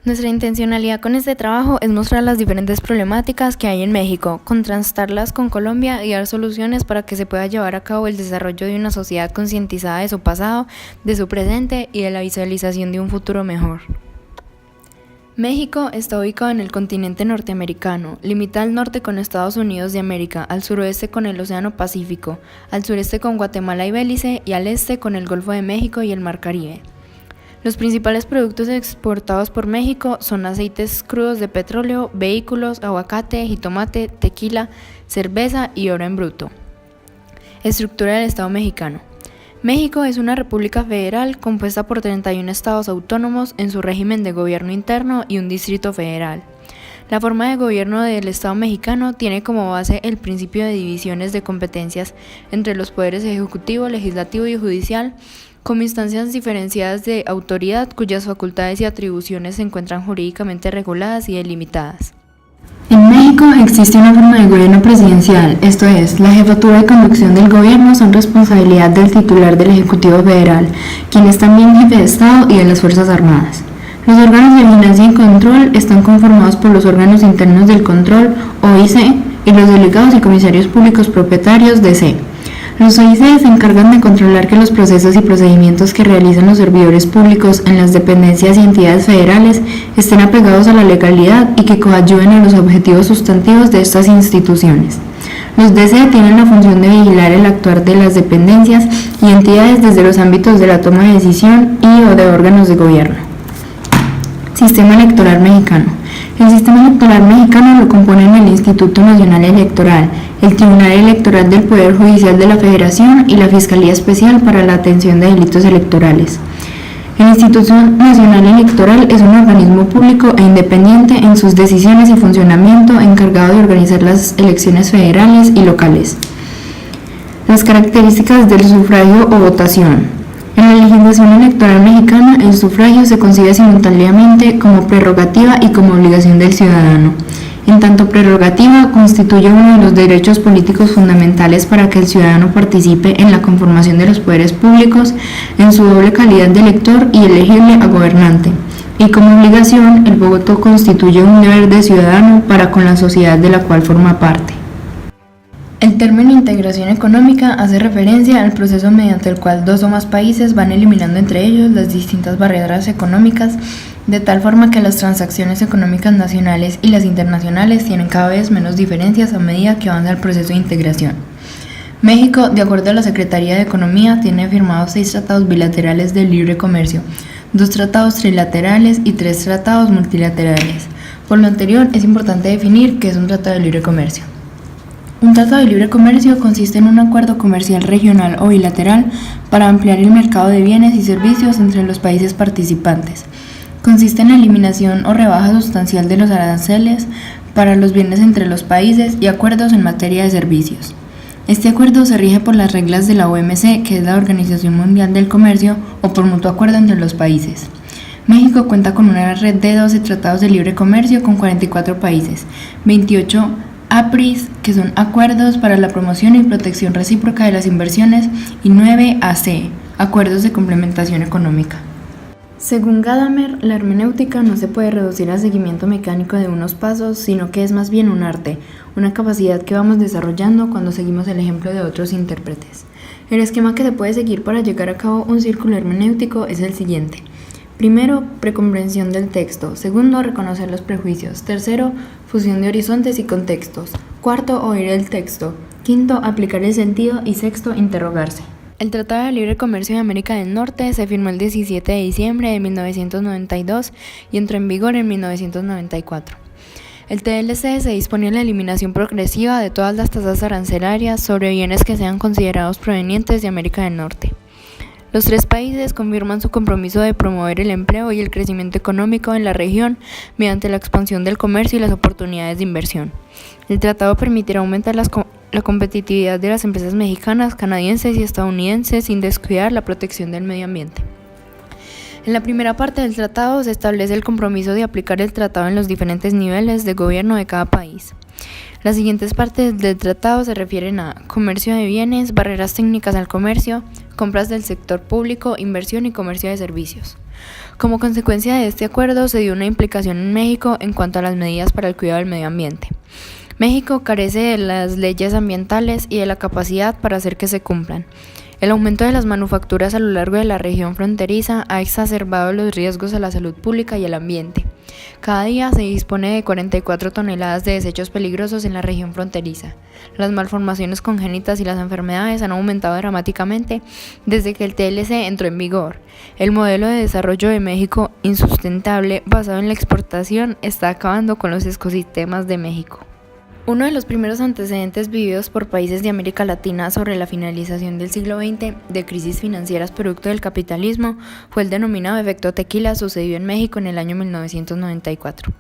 Nuestra intencionalidad con este trabajo es mostrar las diferentes problemáticas que hay en México, contrastarlas con Colombia y dar soluciones para que se pueda llevar a cabo el desarrollo de una sociedad concientizada de su pasado, de su presente y de la visualización de un futuro mejor. México está ubicado en el continente norteamericano, limita al norte con Estados Unidos de América, al suroeste con el Océano Pacífico, al sureste con Guatemala y Belice y al este con el Golfo de México y el Mar Caribe. Los principales productos exportados por México son aceites crudos de petróleo, vehículos, aguacate, jitomate, tequila, cerveza y oro en bruto. Estructura del Estado mexicano. México es una república federal compuesta por 31 estados autónomos en su régimen de gobierno interno y un distrito federal. La forma de gobierno del Estado mexicano tiene como base el principio de divisiones de competencias entre los poderes ejecutivo, legislativo y judicial, como instancias diferenciadas de autoridad cuyas facultades y atribuciones se encuentran jurídicamente reguladas y delimitadas. En México existe una forma de gobierno presidencial, esto es, la jefatura y conducción del gobierno son responsabilidad del titular del Ejecutivo Federal, quien es también jefe de Estado y de las Fuerzas Armadas. Los órganos de vigilancia y control están conformados por los órganos internos del control, OIC, y los delegados y comisarios públicos propietarios, DC. Los OIC se encargan de controlar que los procesos y procedimientos que realizan los servidores públicos en las dependencias y entidades federales estén apegados a la legalidad y que coadyuven a los objetivos sustantivos de estas instituciones. Los DC tienen la función de vigilar el actuar de las dependencias y entidades desde los ámbitos de la toma de decisión y o de órganos de gobierno. Sistema electoral mexicano. El sistema electoral mexicano lo componen el Instituto Nacional Electoral, el Tribunal Electoral del Poder Judicial de la Federación y la Fiscalía Especial para la Atención de Delitos Electorales. El Instituto Nacional Electoral es un organismo público e independiente en sus decisiones y funcionamiento encargado de organizar las elecciones federales y locales. Las características del sufragio o votación. En la legislación electoral mexicana, el sufragio se concibe simultáneamente como prerrogativa y como obligación del ciudadano. En tanto prerrogativa, constituye uno de los derechos políticos fundamentales para que el ciudadano participe en la conformación de los poderes públicos en su doble calidad de elector y elegible a gobernante. Y como obligación, el voto constituye un deber de ciudadano para con la sociedad de la cual forma parte. El término integración económica hace referencia al proceso mediante el cual dos o más países van eliminando entre ellos las distintas barreras económicas, de tal forma que las transacciones económicas nacionales y las internacionales tienen cada vez menos diferencias a medida que avanza el proceso de integración. México, de acuerdo a la Secretaría de Economía, tiene firmados 6 tratados bilaterales de libre comercio, 2 tratados trilaterales y 3 tratados multilaterales. Por lo anterior, es importante definir qué es un tratado de libre comercio. Un tratado de libre comercio consiste en un acuerdo comercial regional o bilateral para ampliar el mercado de bienes y servicios entre los países participantes. Consiste en la eliminación o rebaja sustancial de los aranceles para los bienes entre los países y acuerdos en materia de servicios. Este acuerdo se rige por las reglas de la OMC, que es la Organización Mundial del Comercio, o por mutuo acuerdo entre los países. México cuenta con una red de 12 tratados de libre comercio con 44 países, 28 APRIs, que son acuerdos para la promoción y protección recíproca de las inversiones, y 9 AC, acuerdos de complementación económica. Según Gadamer, la hermenéutica no se puede reducir al seguimiento mecánico de unos pasos, sino que es más bien un arte, una capacidad que vamos desarrollando cuando seguimos el ejemplo de otros intérpretes. El esquema que se puede seguir para llevar a cabo un círculo hermenéutico es el siguiente. Primero, precomprensión del texto. Segundo, reconocer los prejuicios. Tercero, fusión de horizontes y contextos. Cuarto, oír el texto. Quinto, aplicar el sentido. Y sexto, interrogarse. El Tratado de Libre Comercio de América del Norte se firmó el 17 de diciembre de 1992 y entró en vigor en 1994. El TLC se dispone en la eliminación progresiva de todas las tasas arancelarias sobre bienes que sean considerados provenientes de América del Norte. Los 3 países confirman su compromiso de promover el empleo y el crecimiento económico en la región mediante la expansión del comercio y las oportunidades de inversión. El tratado permitirá aumentar la competitividad de las empresas mexicanas, canadienses y estadounidenses sin descuidar la protección del medio ambiente. En la primera parte del tratado se establece el compromiso de aplicar el tratado en los diferentes niveles de gobierno de cada país. Las siguientes partes del tratado se refieren a comercio de bienes, barreras técnicas al comercio, compras del sector público, inversión y comercio de servicios. Como consecuencia de este acuerdo se dio una implicación en México en cuanto a las medidas para el cuidado del medio ambiente. México carece de las leyes ambientales y de la capacidad para hacer que se cumplan. El aumento de las manufacturas a lo largo de la región fronteriza ha exacerbado los riesgos a la salud pública y al ambiente. Cada día se dispone de 44 toneladas de desechos peligrosos en la región fronteriza. Las malformaciones congénitas y las enfermedades han aumentado dramáticamente desde que el TLC entró en vigor. El modelo de desarrollo de México insustentable basado en la exportación está acabando con los ecosistemas de México. Uno de los primeros antecedentes vividos por países de América Latina sobre la finalización del siglo XX de crisis financieras producto del capitalismo fue el denominado efecto tequila sucedido en México en el año 1994.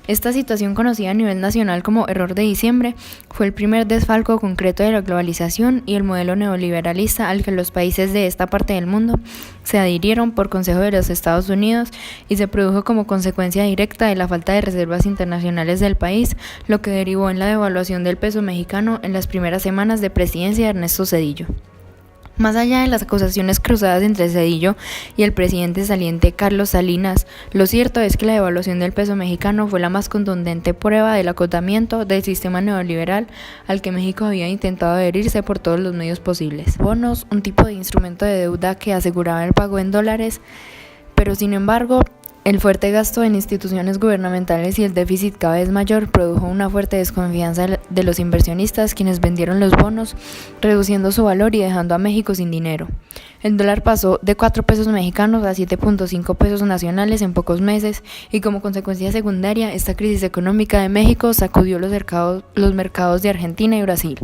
Esta situación, conocida a nivel nacional como error de diciembre, fue el primer desfalco concreto de la globalización y el modelo neoliberalista al que los países de esta parte del mundo se adhirieron por consejo de los Estados Unidos y se produjo como consecuencia directa de la falta de reservas internacionales del país, lo que derivó en la devaluación del peso mexicano en las primeras semanas de presidencia de Ernesto Zedillo. Más allá de las acusaciones cruzadas entre Zedillo y el presidente saliente Carlos Salinas, lo cierto es que la devaluación del peso mexicano fue la más contundente prueba del acotamiento del sistema neoliberal al que México había intentado adherirse por todos los medios posibles. Bonos, un tipo de instrumento de deuda que aseguraba el pago en dólares, pero sin embargo, el fuerte gasto en instituciones gubernamentales y el déficit cada vez mayor produjo una fuerte desconfianza de los inversionistas, quienes vendieron los bonos, reduciendo su valor y dejando a México sin dinero. El dólar pasó de 4 pesos mexicanos a 7.5 pesos nacionales en pocos meses y como consecuencia secundaria, esta crisis económica de México sacudió los mercados de Argentina y Brasil.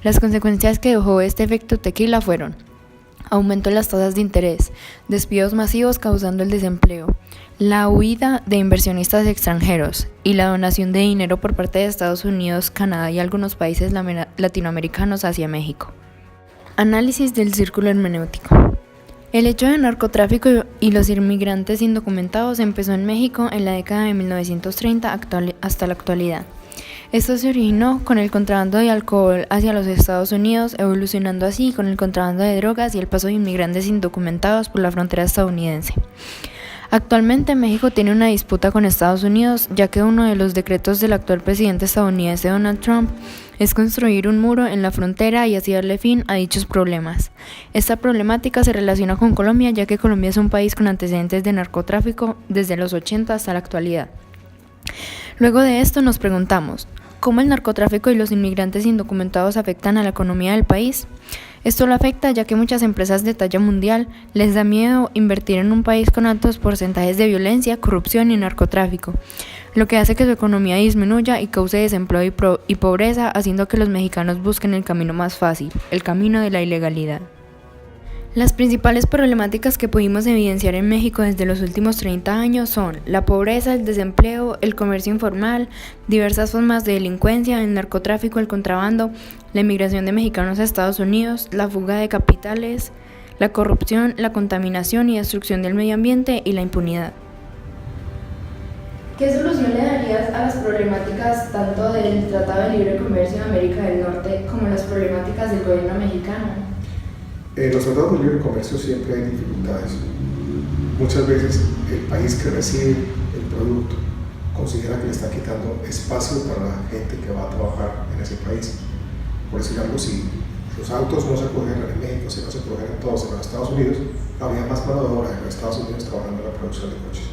Las consecuencias que dejó este efecto tequila fueron: aumento en las tasas de interés, despidos masivos causando el desempleo, la huida de inversionistas extranjeros y la donación de dinero por parte de Estados Unidos, Canadá y algunos países latinoamericanos hacia México. Análisis del círculo hermenéutico. El hecho de narcotráfico y los inmigrantes indocumentados empezó en México en la década de 1930 hasta la actualidad. Esto se originó con el contrabando de alcohol hacia los Estados Unidos, evolucionando así con el contrabando de drogas y el paso de inmigrantes indocumentados por la frontera estadounidense. Actualmente México tiene una disputa con Estados Unidos, ya que uno de los decretos del actual presidente estadounidense Donald Trump es construir un muro en la frontera y así darle fin a dichos problemas. Esta problemática se relaciona con Colombia, ya que Colombia es un país con antecedentes de narcotráfico desde los 80 hasta la actualidad. Luego de esto nos preguntamos, ¿cómo el narcotráfico y los inmigrantes indocumentados afectan a la economía del país? Esto lo afecta ya que muchas empresas de talla mundial les da miedo invertir en un país con altos porcentajes de violencia, corrupción y narcotráfico, lo que hace que su economía disminuya y cause desempleo y pobreza, haciendo que los mexicanos busquen el camino más fácil, el camino de la ilegalidad. Las principales problemáticas que pudimos evidenciar en México desde los últimos 30 años son la pobreza, el desempleo, el comercio informal, diversas formas de delincuencia, el narcotráfico, el contrabando, la inmigración de mexicanos a Estados Unidos, la fuga de capitales, la corrupción, la contaminación y destrucción del medio ambiente y la impunidad. ¿Qué solución le darías a las problemáticas tanto del Tratado de Libre Comercio de América del Norte como las problemáticas del gobierno mexicano? En los tratados de libre comercio siempre hay dificultades. Muchas veces el país que recibe el producto considera que le está quitando espacio para la gente que va a trabajar en ese país. Por decir algo, si los autos no se produjeran en México, si no se produjeran todos en los Estados Unidos, habría más mano de obra en los Estados Unidos trabajando en la producción de coches.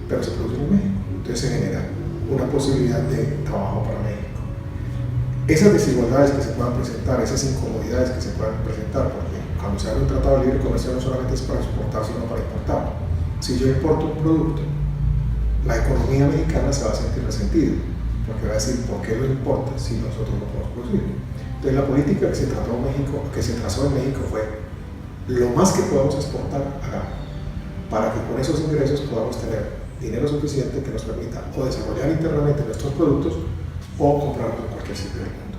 Pero se producen en México, entonces se genera una posibilidad de trabajo para México. Esas desigualdades que se puedan presentar, esas incomodidades que se puedan presentar, porque cuando se abre un tratado de libre comercio no solamente es para exportar, sino para importar. Si yo importo un producto, la economía mexicana se va a sentir resentida, porque va a decir, ¿por qué lo importa si nosotros no podemos producir? Entonces la política que se trazó en México fue, lo más que podamos exportar, hagamos, para que con esos ingresos podamos tener dinero suficiente que nos permita o desarrollar internamente nuestros productos o comprarlos en cualquier sitio del mundo.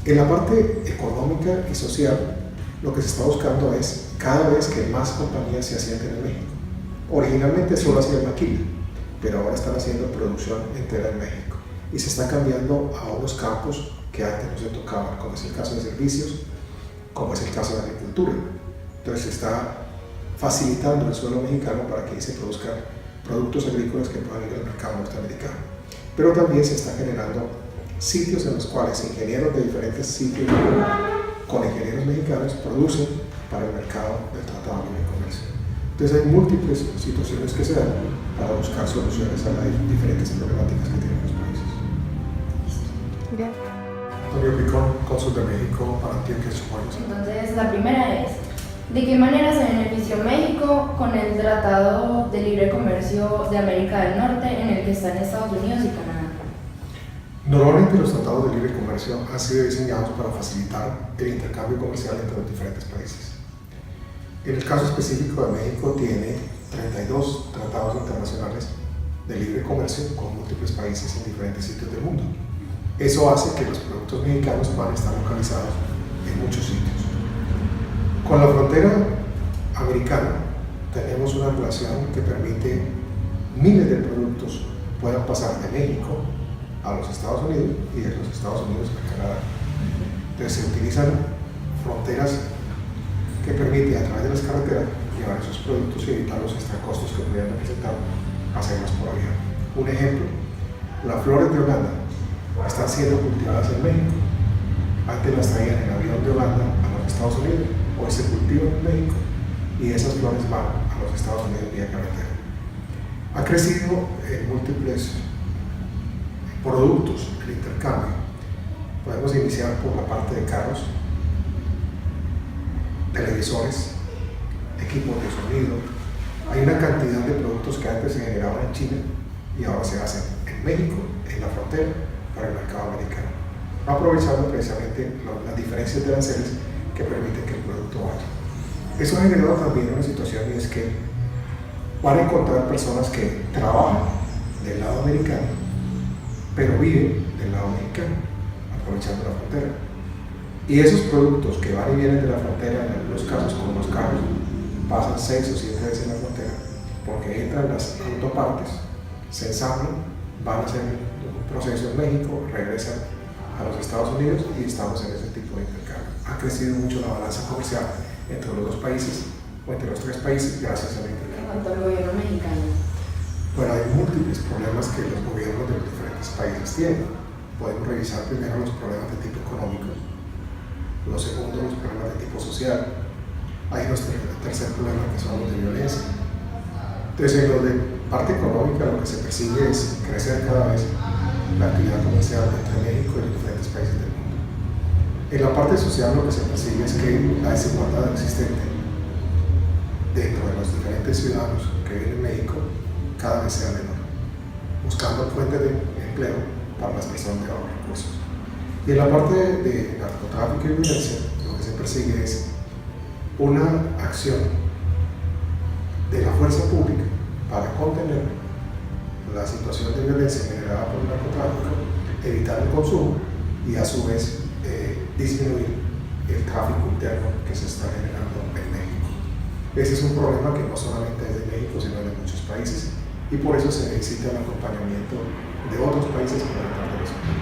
En la parte económica y social, lo que se está buscando es cada vez que más compañías se asienten en México. Originalmente solo hacían maquila, pero ahora están haciendo producción entera en México y se está cambiando a unos campos que antes no se tocaban, como es el caso de servicios, como es el caso de agricultura. Entonces se está facilitando el suelo mexicano para que ahí se produzcan productos agrícolas que puedan ir al mercado norteamericano. Pero también se están generando sitios en los cuales ingenieros de diferentes sitios con ingenieros mexicanos producen para el mercado del Tratado de Libre Comercio. Entonces hay múltiples situaciones que se dan para buscar soluciones a las diferentes problemáticas que tienen los países. Gracias. Antonio Picón, cónsul de México para Antioquia, Chihuahua. Entonces, la primera es, ¿de qué manera se benefició México con el Tratado de Libre Comercio de América del Norte en el que están Estados Unidos y Canadá? Normalmente los tratados de libre comercio han sido diseñados para facilitar el intercambio comercial entre los diferentes países. En el caso específico de México tiene 32 tratados internacionales de libre comercio con múltiples países en diferentes sitios del mundo. Eso hace que los productos mexicanos puedan estar localizados en muchos sitios. Con la frontera americana tenemos una relación que permite miles de productos puedan pasar de México a los Estados Unidos y de los Estados Unidos a Canadá. Entonces se utilizan fronteras que permiten a través de las carreteras llevar esos productos y evitar los extracostos que pudieran representar hacerlas por avión. Un ejemplo, las flores de Holanda están siendo cultivadas en México. Antes las traían en avión de Holanda a los Estados Unidos, hoy se cultivan en México y esas flores van a los Estados Unidos vía carretera. Ha crecido en múltiples productos el intercambio. Podemos iniciar por la parte de carros, televisores, equipos de sonido. Hay una cantidad de productos que antes se generaban en China y ahora se hacen en México, en la frontera, para el mercado americano, aprovechando precisamente las diferencias de aranceles que permiten que el producto vaya. Eso ha generado también una situación y es que van a encontrar personas que trabajan del lado americano pero viven del lado mexicano, aprovechando la frontera. Y esos productos que van y vienen de la frontera, en algunos casos como los carros, pasan 6 o 7 veces en la frontera, porque entran las autopartes, se ensamblan, van a hacer un proceso en México, regresan a los Estados Unidos y estamos en ese tipo de intercambio. Ha crecido mucho la balanza comercial entre los dos países, o entre los 3 países, gracias al intercambio. En cuanto al gobierno mexicano. Bueno, hay múltiples problemas que los gobiernos de los diferentes países tienen. Podemos revisar primero los problemas de tipo económico, lo segundo los problemas de tipo social, hay nuestro tercer problema que son los de violencia. Entonces, en lo de parte económica lo que se persigue es crecer cada vez la actividad comercial entre México y los diferentes países del mundo. En la parte social lo que se persigue es que la desigualdad existente dentro de los diferentes ciudadanos que viven en México cada vez sea menor, buscando fuentes de empleo para las personas de bajos recursos. Y en la parte de narcotráfico y violencia, lo que se persigue es una acción de la fuerza pública para contener la situación de violencia generada por el narcotráfico, evitar el consumo y a su vez disminuir el tráfico interno que se está generando en México. Ese es un problema que no solamente es de México, sino de muchos países, y por eso se necesita el acompañamiento de otros países para tratar de resolver.